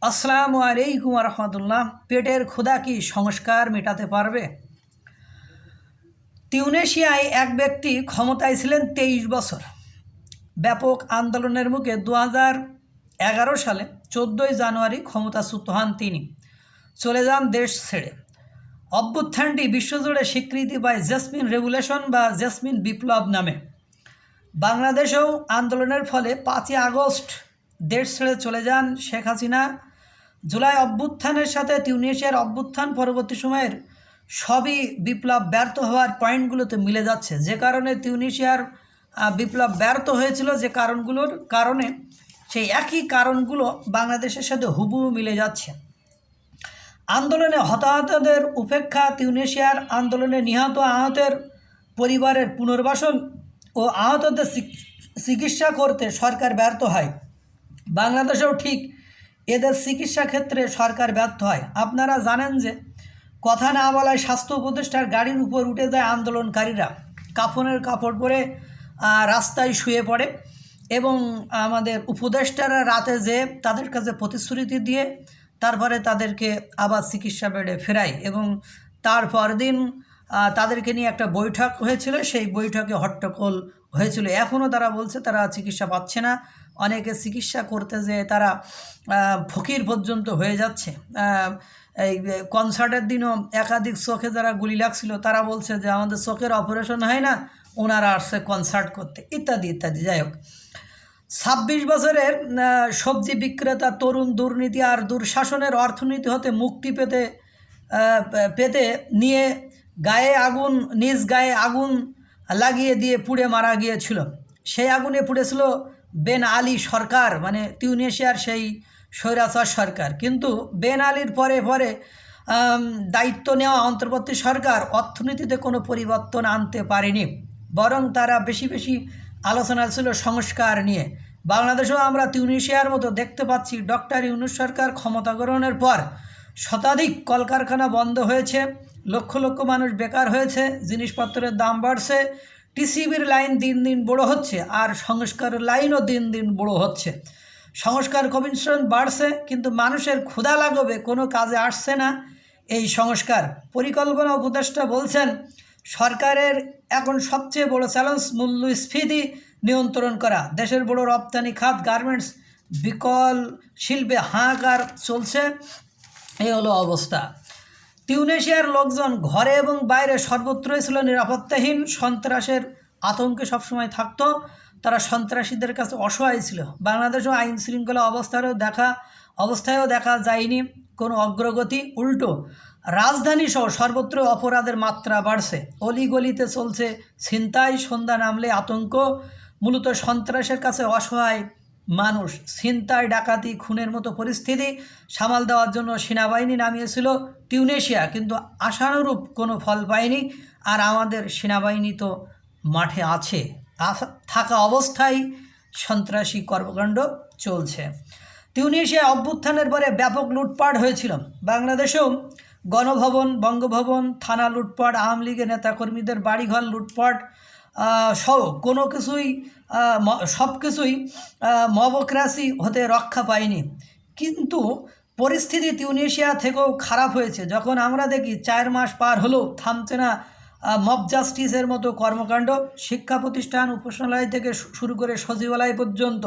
আসসালামু আলাইকুম রহমতুল্লাহ। পেটের ক্ষুধা কি সংস্কার মেটাতে পারবে? তিউনেশিয়ায় এক ব্যক্তি ক্ষমতায় ছিলেন 23 বছর। ব্যাপক আন্দোলনের মুখে 2011 সালে 14ই জানুয়ারি ক্ষমতাচ্যুত হন তিনি। চলে যান দেশ ছেড়ে। অভ্যুত্থানটি বিশ্বজুড়ে স্বীকৃতি পায় জেসমিন রেভলিউশন বা জেসমিন বিপ্লব নামে। বাংলাদেশেও আন্দোলনের ফলে 5ই আগস্ট দেশ ছেড়ে চলে যান শেখ হাসিনা। জুলাই অভ্যুত্থানের সাথে তিউনেশিয়ার অভ্যুত্থান পরবর্তী সময়ের সবই বিপ্লব ব্যর্থ হওয়ার পয়েন্টগুলোতে মিলে যাচ্ছে, যে কারণে তিউনেশিয়ার বিপ্লব ব্যর্থ হয়েছিল, যে কারণগুলোর কারণে সেই একই কারণগুলো বাংলাদেশের সাথে হুবহু মিলে যাচ্ছে। আন্দোলনে হতাহতদের উপেক্ষা, তিউনেশিয়ার আন্দোলনে নিহত আহতের পরিবারের পুনর্বাসন ও আহতদের চিকিৎসা করতে সরকার ব্যর্থ হয়। বাংলাদেশেও ঠিক এদের চিকিৎসা ক্ষেত্রে সরকার ব্যর্থ হয়। আপনারা জানেন যে কথা না বলায় স্বাস্থ্য উপদেষ্টার গাড়ির উপর উঠে যায় আন্দোলনকারীরা, কাফনের কাপড় পরে রাস্তায় শুয়ে পড়ে এবং আমাদের উপদেষ্টারা রাতে যে তাদের কাছে প্রতিশ্রুতি দিয়ে তারপরে তাদেরকে আবার চিকিৎসা বেডে ফেরায় এবং তারপর দিন তাদেরকে নিয়ে একটা বৈঠক হয়েছিল, সেই বৈঠকে হট্টগোল হয়েছিল। এখনও তারা বলছে তারা চিকিৎসা পাচ্ছে না। অনেকে চিকিৎসা করতে যেয়ে তারা ফকির পর্যন্ত হয়ে যাচ্ছে। এই কনসার্টের দিনও একাধিক চোখে যারা গুলি লাগছিল তারা বলছে যে আমাদের চোখের অপারেশন হয় না, ওনারা আসছে কনসার্ট করতে, ইত্যাদি ইত্যাদি। যাই হোক, 26 বছরের সবজি বিক্রেতা তরুণ দুর্নীতি আর দুঃশাসনের অর্থনীতি হতে মুক্তি পেতে নিয়ে নিজ গায়ে আগুন লাগিয়ে দিয়ে পুড়ে মারা গিয়েছিল। সেই আগুনে পুড়েছিল বেন আলী সরকার, মানে তিউনেশিয়ার সেই স্বৈরাচার সরকার। কিন্তু বেন আলীর পরে দায়িত্ব নেওয়া অন্তর্বর্তী সরকার অর্থনীতিতে কোনো পরিবর্তন আনতে পারেনি, বরং তারা বেশি আলোচনা ছিল সংস্কার নিয়ে। বাংলাদেশেও আমরা তিউনেশিয়ার মতো দেখতে পাচ্ছি। ডক্টর ইউনূস সরকার ক্ষমতা গ্রহণের পর শতাধিক কলকারখানা বন্ধ হয়েছে, লক্ষ লক্ষ মানুষ বেকার হয়েছে, জিনিসপত্রের দাম বাড়ছে, টিসিবির লাইন দিন দিন বড় হচ্ছে, আর সংস্কারের লাইনও দিন দিন বড় হচ্ছে। সংস্কার কমিশন বাড়ছে, কিন্তু মানুষের ক্ষুধা লাগবে কোনো কাজে আসছে না। এই সংস্কার পরিকল্পনা উপদেষ্টা বলছেন সরকারের এখন সবচেয়ে বড় চ্যালেঞ্জ মূল্যস্ফীতি নিয়ন্ত্রণ করা। দেশের বড় রপ্তানি খাত গার্মেন্টস বিকল শিল্পে হাহাকার চলছে। এই হলো অবস্থা। তিউনেশিয়ার লোকজন ঘরে এবং বাইরে সর্বত্রই ছিল নিরাপত্তাহীন, সন্ত্রাসের আতঙ্কে সবসময় থাকতো, তারা সন্ত্রাসীদের কাছে অসহায় ছিল। বাংলাদেশও আইন শৃঙ্খলা অবস্থায়ও দেখা যায়নি কোনো অগ্রগতি, উল্টো রাজধানী সহ সর্বত্র অপরাধের মাত্রা বাড়ছে। অলিগলিতে চলছে ছিনতাই, সন্ধ্যা নামলে আতঙ্ক। মূলত সন্ত্রাসের কাছে অসহায় মানুষ। ছিনতাই, ডাকাতি, খুনের মতো পরিস্থিতি সামাল দেওয়ার জন্য সেনাবাহিনী নামিয়েছিল তিউনেশিয়া, কিন্তু আশানুরূপ কোনো ফল পায়নি। আর আমাদের সেনাবাহিনী তো মাঠে আছে, থাকা অবস্থায় সন্ত্রাসী কর্মকাণ্ড চলছে। তিউনেশিয়া অভ্যুত্থানের পরে ব্যাপক লুটপাট হয়েছিল। বাংলাদেশেও গণভবন, বঙ্গভবন, থানা লুটপাট, আওয়ামী লীগের নেতাকর্মীদের বাড়িঘর লুটপাট সহ সব কিছুই মবক্রাসি হতে রক্ষা পায়নি। কিন্তু পরিস্থিতি তিউনেশিয়া থেকেও খারাপ হয়েছে। যখন আমরা দেখি 4 মাস পার হলেও থামছে না মব জাস্টিসের মতো কর্মকাণ্ড। শিক্ষা প্রতিষ্ঠান, উপাসনালয় থেকে শুরু করে সচিবালয় পর্যন্ত,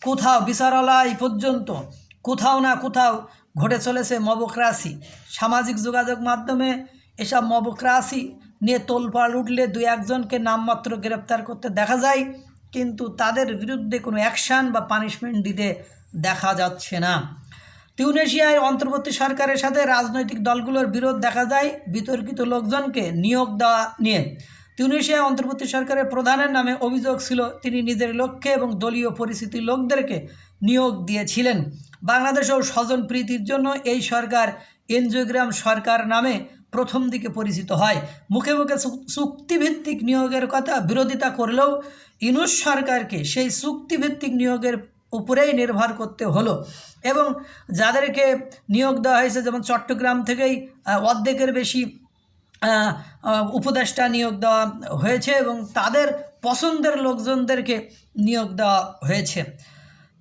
কোথাও বিচারালয় পর্যন্ত কোথাও না কোথাও ঘটে চলেছে মবক্রাসি। সামাজিক যোগাযোগ মাধ্যমে এসব মবক্রাসি নিয়ে তোলপাড় উঠলে 2-1জনকে নামমাত্র গ্রেপ্তার করতে দেখা যায়, কিন্তু তাদের বিরুদ্ধে কোনো অ্যাকশান বা পানিশমেন্ট দিতে দেখা যাচ্ছে না। তিউনেশিয়ায় অন্তর্বর্তী সরকারের সাথে রাজনৈতিক দলগুলোর বিরোধ দেখা যায় বিতর্কিত লোকজনকে নিয়োগ দেওয়া নিয়ে। তিউনেশিয়ায় অন্তর্বর্তী সরকারের প্রধানের নামে অভিযোগ ছিল তিনি নিজের লক্ষ্যে এবং দলীয় পরিচিতি লোকদেরকে নিয়োগ দিয়েছিলেন। বাংলাদেশেও স্বজন প্রীতির জন্য এই সরকার এনজিওগ্রাম সরকার নামে প্রথম দিকে পরিচিত হয়। মুখে মুখে চুক্তিভিত্তিক নিয়োগের কথা বিরোধিতা করলেও ইউনূস সরকারকে সেই চুক্তিভিত্তিক নিয়োগের উপরেই নির্ভর করতে হলো এবং যাদেরকে নিয়োগ দেওয়া হয়েছে, যেমন চট্টগ্রাম থেকেই অর্ধেকের বেশি উপদেষ্টা নিয়োগ দেওয়া হয়েছে এবং তাদের পছন্দের লোকজনদেরকে নিয়োগ দেওয়া হয়েছে।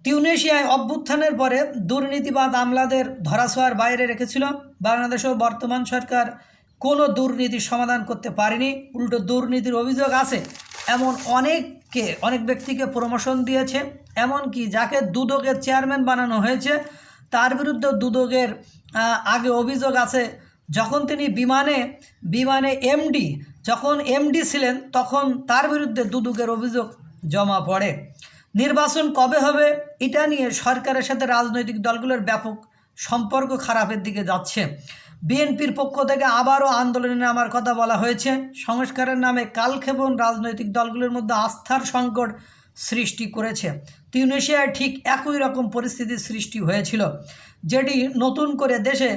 তিউনেশিয়ায় অভ্যুত্থানের পরে দুর্নীতিবাদ আমলাদের ধরাছোঁয়ার বাইরে রেখেছিল। বাংলাদেশেও বর্তমান সরকার কোনো দুর্নীতির সমাধান করতে পারেনি, উল্টো দুর্নীতির অভিযোগ আছে এমন অনেক ব্যক্তিকে প্রমোশন দিয়েছে। এমনকি যাকে দুদকের চেয়ারম্যান বানানো হয়েছে তার বিরুদ্ধে দুদকের আগে অভিযোগ আছে, যখন তিনি বিমানে এমডি ছিলেন তখন তার বিরুদ্ধে দুদকের অভিযোগ জমা পড়ে। নির্বাচন কবে হবে এটা নিয়ে সরকারের সাথে রাজনৈতিক দলগুলোর ব্যাপক সম্পর্ক খারাপের দিকে যাচ্ছে। বিএনপির পক্ষ থেকে আবারও আন্দোলনে নামার কথা বলা হয়েছে। সংস্কারের নামে কালক্ষেপণ রাজনৈতিক দলগুলোর মধ্যে আস্থার সংকট সৃষ্টি করেছে। তিউনেশিয়ায় ঠিক একই রকম পরিস্থিতির সৃষ্টি হয়েছিল, যেটি নতুন করে দেশে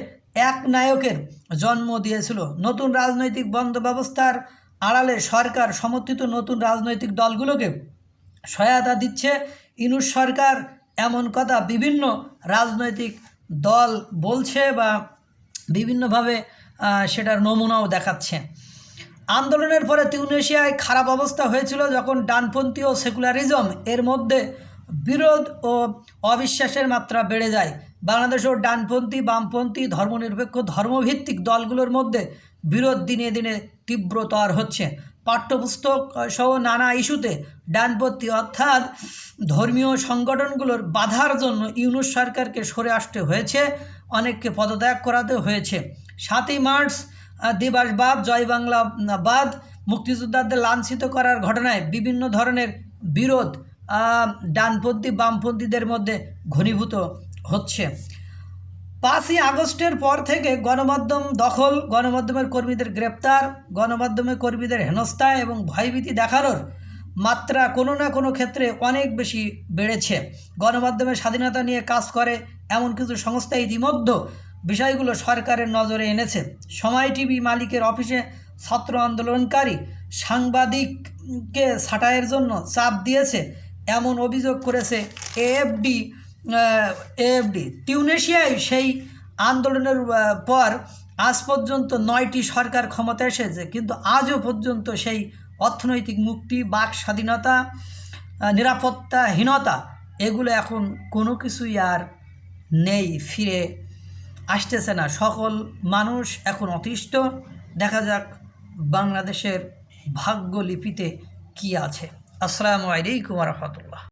এক নায়কের জন্ম দিয়েছিল। নতুন রাজনৈতিক বন্দোবস্তার আড়ালে সরকার সমর্থিত নতুন রাজনৈতিক দলগুলোকে সহায়তা দিচ্ছে ইউনূস সরকার, এমন কথা বিভিন্ন রাজনৈতিক দল বলছে বা বিভিন্নভাবে সেটার নমুনাও দেখাচ্ছে। আন্দোলনের পরে তিউনেশিয়ায় খারাপ অবস্থা হয়েছিল যখন ডানপন্থী ও সেকুলারিজম এর মধ্যে বিরোধ ও অবিশ্বাসের মাত্রা বেড়ে যায়। বাংলাদেশেও ডানপন্থী, বামপন্থী, ধর্মনিরপেক্ষ, ধর্মভিত্তিক দলগুলোর মধ্যে বিরোধ দিনে দিনে তীব্রতর হচ্ছে। পাঠ্যপুস্তক সহ নানা ইস্যুতে ডানপন্থী অর্থাৎ ধর্মীয় সংগঠনগুলোর বাধার জন্য ইউনূস সরকারকে সরে আসতে হয়েছে, অনেককে পদত্যাগ করাতে হয়েছে। 7ই মার্চ দিবসবাদ, জয় বাংলাবাদ, মুক্তিযোদ্ধাদের লাঞ্ছিত করার ঘটনায় বিভিন্ন ধরনের বিরোধ ডানপন্থী বামপন্থীদের মধ্যে ঘনীভূত হচ্ছে। 5ই আগস্টের পর থেকে গণমাধ্যম দখল, গণমাধ্যমের কর্মীদের গ্রেপ্তার, গণমাধ্যমের কর্মীদের হেনস্থা এবং ভয়ভীতি দেখানোর মাত্রা কোনো না কোনো ক্ষেত্রে অনেক বেশি বেড়েছে। গণমাধ্যমের স্বাধীনতা নিয়ে কাজ করে এমন কিছু সংস্থা ইতিমধ্যে বিষয়গুলো সরকারের নজরে এনেছে। সময় টিভি মালিকের অফিসে ছাত্র আন্দোলনকারী সাংবাদিককে ছাঁটাইয়ের জন্য চাপ দিয়েছে এমন অভিযোগ করেছে এএফডি। তিউনেশিয়ায় সেই আন্দোলনের পর আজ পর্যন্ত 9টি সরকার ক্ষমতায় এসেছে, কিন্তু আজও পর্যন্ত সেই অর্থনৈতিক মুক্তি, বাক স্বাধীনতা, নিরাপত্তাহীনতা এগুলো এখন কোনো কিছুই আর নেই, ফিরে আসতেছে না। সকল মানুষ এখন অতিষ্ঠ। দেখা যাক বাংলাদেশের ভাগ্যলিপিতে কি আছে। আসসালামু আলাইকুম ওয়া রাহমাতুল্লাহ।